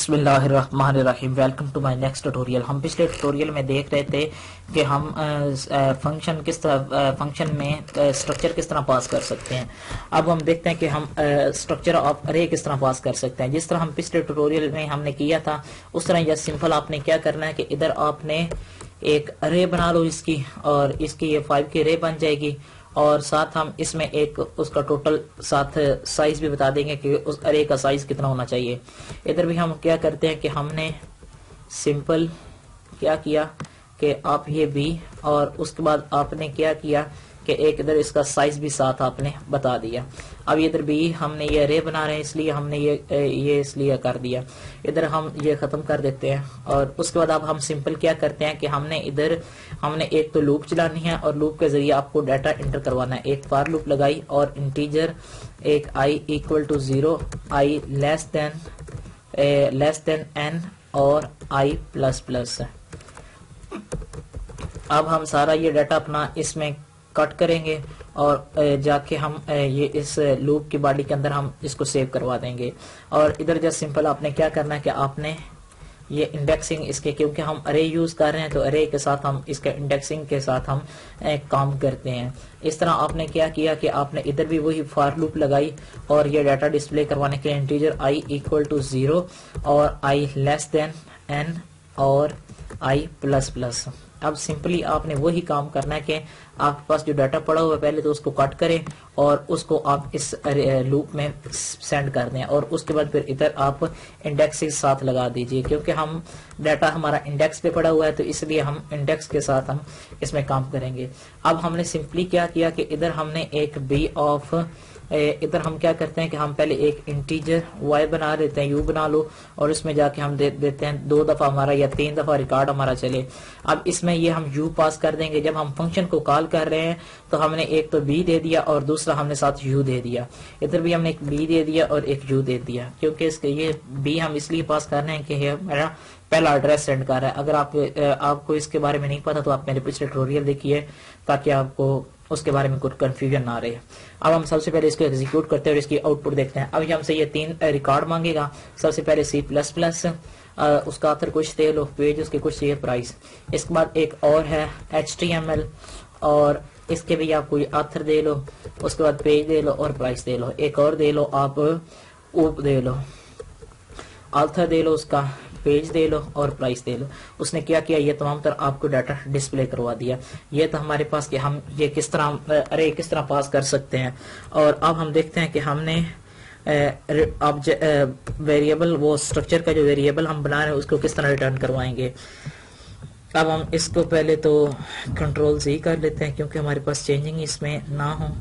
بسم اللہ الرحمن الرحیم. Welcome to my next tutorial. ہم پچھلے ٹیوٹوریل میں دیکھ رہے تھے کہ ہم فنکشن میں اسٹرکچر کس طرح پاس کر سکتے ہیں. اب ہم دیکھتے ہیں کہ ہم اسٹرکچر آف ارے کس طرح پاس کر سکتے ہیں. جس طرح ہم پچھلے ٹیوٹوریل میں ہم نے کیا تھا اس طرح یا سمپل آپ نے کیا کرنا ہے کہ ادھر آپ نے ایک ارے بنا لو اس کی، اور اس کی یہ 5 کی ارے بن جائے گی، اور ساتھ ہم اس میں ایک اس کا ٹوٹل ساتھ سائز بھی بتا دیں گے کہ اس ارے کا سائز کتنا ہونا چاہیے. ادھر بھی ہم کیا کرتے ہیں کہ ہم نے سمپل کیا کیا کہ آپ یہ بھی، اور اس کے بعد آپ نے کیا کیا کہ ایک ادھر اس کا سائز بھی ساتھ آپ نے بتا دیا. اب ادھر بھی ہم نے یہ ارے بنا رہے ہیں اس لیے ہم نے یہ اس لیے کر دیا. ادھر ہم یہ ختم کر دیتے ہیں، اور اس کے بعد اب ہم سمپل کیا کرتے ہیں کہ ہم نے ادھر ہم نے ایک تو لوپ چلانی ہے، اور لوپ کے ذریعے آپ کو ڈیٹا انٹر کروانا ہے. ایک فار لوپ لگائی اور انٹیجر ایک i equal to 0 i less than n اور i پلس پلس. اب ہم سارا یہ ڈیٹا اپنا اس میں کٹ کریں گے اور جا کے ہم یہ اس لوپ کی باڈی کے اندر ہم اس کو سیو کروا دیں گے. اور ادھر جسٹ سمپل آپ نے کیا کرنا ہے کہ آپ نے یہ انڈیکسنگ اس کے، کیونکہ ہم ارے یوز کر رہے ہیں تو ارے کے ساتھ ہم اس کے انڈیکسنگ کے ساتھ ہم کام کرتے ہیں. اس طرح آپ نے کیا کیا کہ آپ نے ادھر بھی وہی فار لوپ لگائی اور یہ ڈیٹا ڈسپلے کروانے کے لیے انٹیجر i equal to 0 اور i less than n اور i پلس پلس. اب سمپلی آپ نے وہی کام کرنا ہے کہ آپ کے پاس جو ڈیٹا پڑا ہوا ہے پہلے تو اس کو کٹ کریں اور اس کو آپ اس لوپ میں سینڈ کر دیں، اور اس کے بعد پھر ادھر آپ انڈیکس کے ساتھ لگا دیجئے. کیونکہ ہم ڈیٹا ہمارا انڈیکس پہ پڑا ہوا ہے تو اس لیے ہم انڈیکس کے ساتھ ہم اس میں کام کریں گے. اب ہم نے سمپلی کیا کیا کہ ادھر ہم نے ایک بی آف ادھر ہم کیا کرتے ہیں کہ ہم پہلے ایک انٹیجر y بنا دیتے ہیں، u بنا لو، اور اس میں جا کے ہم دیتے ہیں 2 دفعہ ہمارا یا 3 دفعہ ریکارڈ ہمارا چلے. اب اس میں یہ ہم u پاس کر دیں گے. جب ہم فنکشن کو کال کر رہے ہیں تو ہم نے ایک تو b دے دیا اور دوسرا ہم نے ساتھ u دے دیا. ادھر بھی ہم نے ایک b دے دیا اور ایک u دے دیا، کیونکہ اس کے یہ b ہم اس لیے پاس کر رہے ہیں کہ یہ میرا پہلا ایڈریس سینڈ کر رہا ہے. اگر آپ کو اس کے بارے میں نہیں پتا تو آپ میرے پچھلے ٹیوٹوریل دیکھیے تاکہ آپ کو اس کے بارے میں کچھ کنفیوژن نہ رہے. اب ہم سب سے پہلے اس کو ایگزیکیوٹ کرتے ہیں اور اس کی آؤٹ پٹ دیکھتے ہیں. اب ہم سے یہ 3 ریکارڈ مانگے گا. سب سے پہلے C++، اس کا آتھر کچھ دے لو، پیج اس کے کچھ چاہیے پرائس. اس کے بعد ایک اور ہے HTML، اور اس کے بھی آپ کوئی آتھر دے لو، اس کے بعد پیج دے لو اور پرائس دے لو. ایک اور دے لو آپ اوپ دے لو، آتھر دے لو، اس کا پیج دے لو اور پرائس دے لو. اس نے کیا کیا، یہ تمام تر آپ کو ڈیٹا ڈسپلے کروا دیا. یہ تو ہمارے پاس کہ ہم یہ کس طرح ارے کس طرح پاس کر سکتے ہیں. اور اب ہم دیکھتے ہیں کہ ہم نے ویریبل، وہ اسٹرکچر کا جو ویریبل ہم بنا رہے ہیں اس کو کس طرح ریٹرن کروائیں گے. اب ہم اس کو پہلے تو کنٹرول Z کر لیتے ہیں کیونکہ ہمارے پاس چینجنگ اس میں نہ ہو،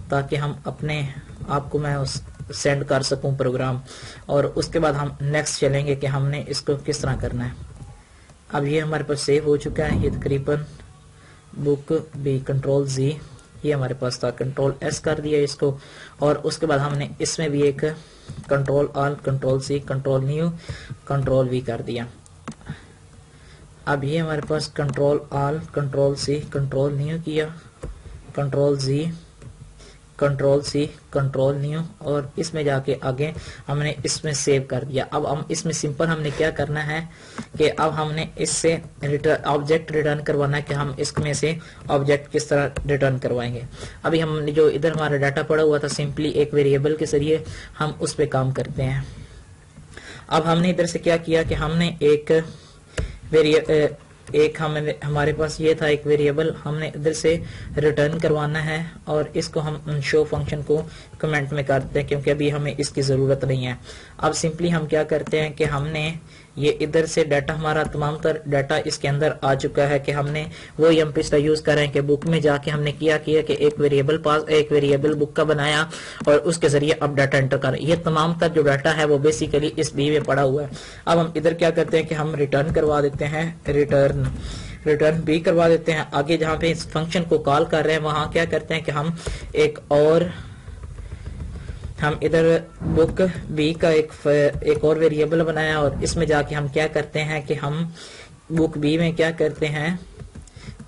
تاکہ ہم اپنے آپ کو میں سینڈ کر سکوں پروگرام. اور اس کے بعد ہم نیکسٹ چلیں گے کہ ہم نے اس کو کس طرح کرنا ہے. اب یہ ہمارے پاس سیو ہو چکا ہے، یہ تقریباً بک بھی کنٹرول Z، یہ ہمارے پاس تھا، کنٹرول S کر دیا اس کو. اور اس کے بعد ہم نے اس میں بھی ایک control all, control C، control new, control V کر دیا. اب یہ ہمارے پاس control all, control C، control new کیا، control Z، control C، control new, اور اس میں جا کے آگے ہم نے اس میں سیو کر دیا. اب ہم اس میں سمپل ہم نے کیا کرنا ہے کہ اب ہم نے اس سے آبجیکٹ ریٹرن کروانا ہے کہ ہم اس میں سے آبجیکٹ کس طرح ریٹرن کروائیں گے. ابھی ہم نے جو ادھر ہمارا ڈیٹا پڑا ہوا تھا سمپلی ایک ویریبل کے ذریعے ہم اس پہ کام کرتے ہیں. اب ہم نے ادھر سے کیا کیا کہ ہم نے ہمارے پاس یہ تھا ایک ویریبل، ہم نے ادھر سے ریٹرن کروانا ہے، اور اس کو ہم شو فنکشن کو کمنٹ میں کرتے ہیں کیونکہ ابھی ہمیں اس کی ضرورت نہیں ہے. اب سمپلی ہم کیا کرتے ہیں کہ ہم نے یہ ادھر سے ڈیٹا، ہمارا تمام تر ڈیٹا اس کے اندر آ چکا ہے کہ ہم نے وہی ہم پچھلا یوز کر رہے ہیں کہ بک میں جا کے ہم نے کیا کہ ایک ویریبل بک کا بنایا اور اس کے ذریعے اب ڈیٹا انٹر کر رہے ہیں. یہ تمام تر جو ڈیٹا ہے وہ بیسیکلی اس بی میں پڑا ہوا ہے. اب ہم ادھر کیا کرتے ہیں کہ ہم ریٹرن کروا دیتے ہیں، ریٹرن بھی کروا دیتے ہیں. آگے جہاں پہ اس فنکشن کو کال کر رہے ہیں وہاں کیا کرتے ہیں کہ ہم ہم ادھر بک بی کا ایک اور ویریبل بنایا، اور اس میں جا کے ہم کیا کرتے ہیں کہ ہم بک بی میں کیا کرتے ہیں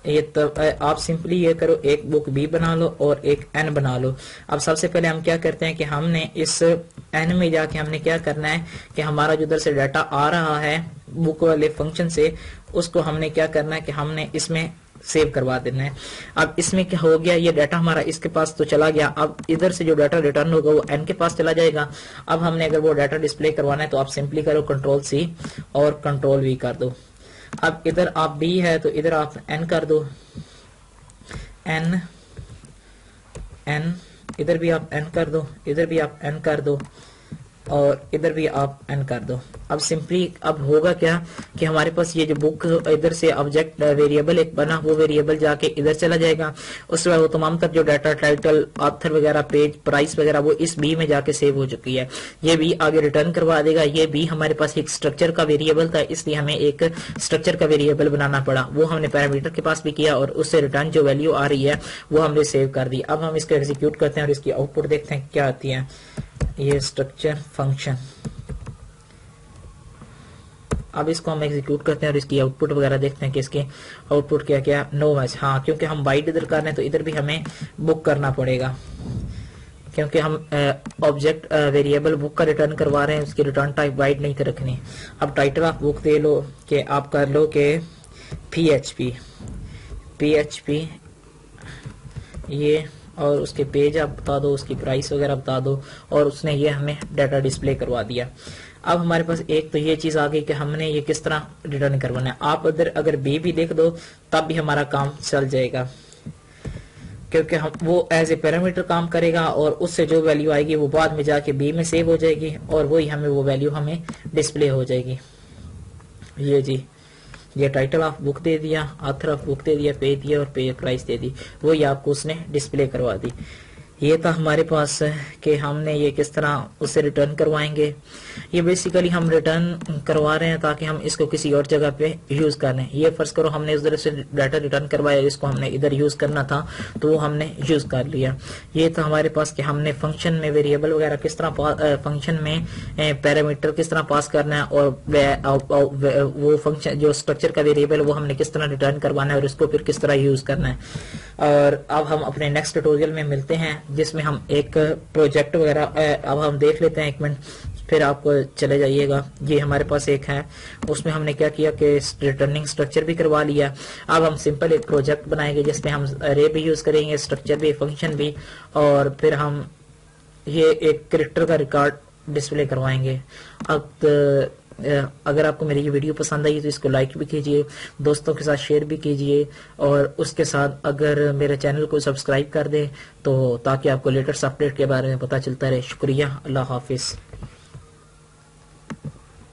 آپ سمپلی یہ کرو، ایک بک بی بنا لو اور ایک این بنا لو۔ اب سب سے پہلے ہم کیا کرتے ہیں کہ ہم نے اس این میں جا کے ہم نے کیا کرنا ہے کہ ہمارا جو ادھر سے ڈیٹا آ رہا ہے بک والے فنکشن سے، اس کو ہم نے کیا کرنا ہے کہ ہم نے اس میں سیو کروا دینا ہے۔ اب اس میں کیا ہو گیا، یہ ڈیٹا ہمارا اس کے پاس تو چلا گیا، اب ادھر سے جو ڈیٹا ریٹرن ہوگا وہ این کے پاس چلا جائے گا۔ اب ہم نے اگر وہ ڈیٹا ڈسپلے کروانا ہے تو آپ سمپلی کرو کنٹرول سی اور کنٹرول وی کر دو۔ اب ادھر آپ بی ہے تو ادھر آپ این کر دو، این این، ادھر بھی آپ این کر دو، ادھر بھی آپ این کر دو اور ادھر بھی آپ این کر دو۔ اب سمپلی اب ہوگا کیا کہ ہمارے پاس یہ جو بک ادھر سے آبجیکٹ ویریبل ایک بنا، وہ ویریبل جا کے ادھر چلا جائے گا، اس کے بعد وہ تمام تر جو ڈیٹا ٹائٹل، آتھر وغیرہ، پیج، پرائس وغیرہ وہ اس بی میں جا کے سیو ہو چکی ہے، یہ بھی آگے ریٹرن کروا دے گا۔ یہ بھی ہمارے پاس ایک اسٹرکچر کا ویریبل تھا، اس لیے ہمیں ایک اسٹرکچر کا ویریبل بنانا پڑا، وہ ہم نے پیرامیٹر کے پاس بھی کیا اور اس سے ریٹرن جو ویلیو آ رہی ہے وہ ہم نے سیو کر دی۔ اب ہم اس کو ایگزیکیوٹ کرتے ہیں اور اس کی آؤٹ پٹ دیکھتے ہیں کیا آتی ہے۔ یہ اسٹرکچر فنکشن، اب اس کو ہم ایگزیکیوٹ کرتے ہیں اور اس کی آؤٹ پٹ وغیرہ دیکھتے ہیں کہ اس کی آؤٹ پٹ کیا کیا، نو میچ، ہاں کیونکہ ہم بائٹ ادھر کر رہے ہیں تو ادھر بھی ہمیں بک کرنا پڑے گا، کیونکہ ہم آبجیکٹ ویریبل بک کا ریٹرن کروا رہے ہیں، اس کی ریٹرن ٹائپ بائٹ نہیں رکھنی۔ اب ٹائٹل آف بک دے لو کہ آپ کر لو کہ پی ایچ پی یہ، اور اس کے پیج آپ بتا دو، اس کی پرائس وغیرہ بتا دو، اور اس نے یہ ہمیں ڈیٹا ڈسپلے کروا دیا۔ اب ہمارے پاس ایک تو یہ چیز آ گئی کہ ہم نے یہ کس طرح ریٹرن کروانا ہے۔ آپ ادھر اگر بی بھی دیکھ دو تب بھی ہمارا کام چل جائے گا، کیونکہ وہ ایز اے پیرامیٹر کام کرے گا اور اس سے جو ویلیو آئے گی وہ بعد میں جا کے بی میں سیو ہو جائے گی اور وہی ہمیں وہ ویلیو ہمیں ڈسپلے ہو جائے گی۔ یہ جی، یہ ٹائٹل آف بک دے دیا، آتھر آف بک دے دیا، پیج دیا اور پیج پرائس دے دی، وہی آپ کو اس نے ڈسپلے کروا دی۔ یہ تھا ہمارے پاس کہ ہم نے یہ کس طرح اسے ریٹرن کروائیں گے۔ یہ بیسیکلی ہم ریٹرن کروا رہے ہیں تاکہ ہم اس کو کسی اور جگہ پہ یوز کر لیں۔ یہ فرض کرو ہم نے اس طرح سے ڈیٹا ریٹرن کروایا، اس کو ہم نے ادھر یوز کرنا تھا تو وہ ہم نے یوز کر لیا۔ یہ تھا ہمارے پاس کہ ہم نے فنکشن میں ویریبل وغیرہ کس طرح فنکشن میں پیرامیٹر کس طرح پاس کرنا ہے، اور وہ فنکشن جو اسٹرکچر کا ویریبل وہ ہم نے کس طرح ریٹرن کروانا ہے اور اس کو پھر کس طرح یوز کرنا ہے۔ اور اب ہم اپنے نیکسٹ ٹیوٹوریل میں ملتے ہیں جس میں ہم ایک پروجیکٹ وغیرہ اب ہم دیکھ لیتے ہیں، ایک منٹ پھر آپ کو چلے جائیے گا۔ یہ ہمارے پاس ایک ہے، اس میں ہم نے کیا کیا کہ ریٹرننگ اسٹرکچر بھی کروا لیا۔ اب ہم سمپل ایک پروجیکٹ بنائیں گے جس میں ہم ارے بھی یوز کریں گے، اسٹرکچر بھی، فنکشن بھی، اور پھر ہم یہ ایک کریکٹر کا ریکارڈ ڈسپلے کروائیں گے۔ اب اگر آپ کو میری یہ ویڈیو پسند آئی تو اس کو لائک بھی کیجئے، دوستوں کے ساتھ شیئر بھی کیجئے، اور اس کے ساتھ اگر میرے چینل کو سبسکرائب کر دیں تو تاکہ آپ کو لیٹسٹ اپڈیٹ کے بارے میں پتہ چلتا رہے۔ شکریہ، اللہ حافظ۔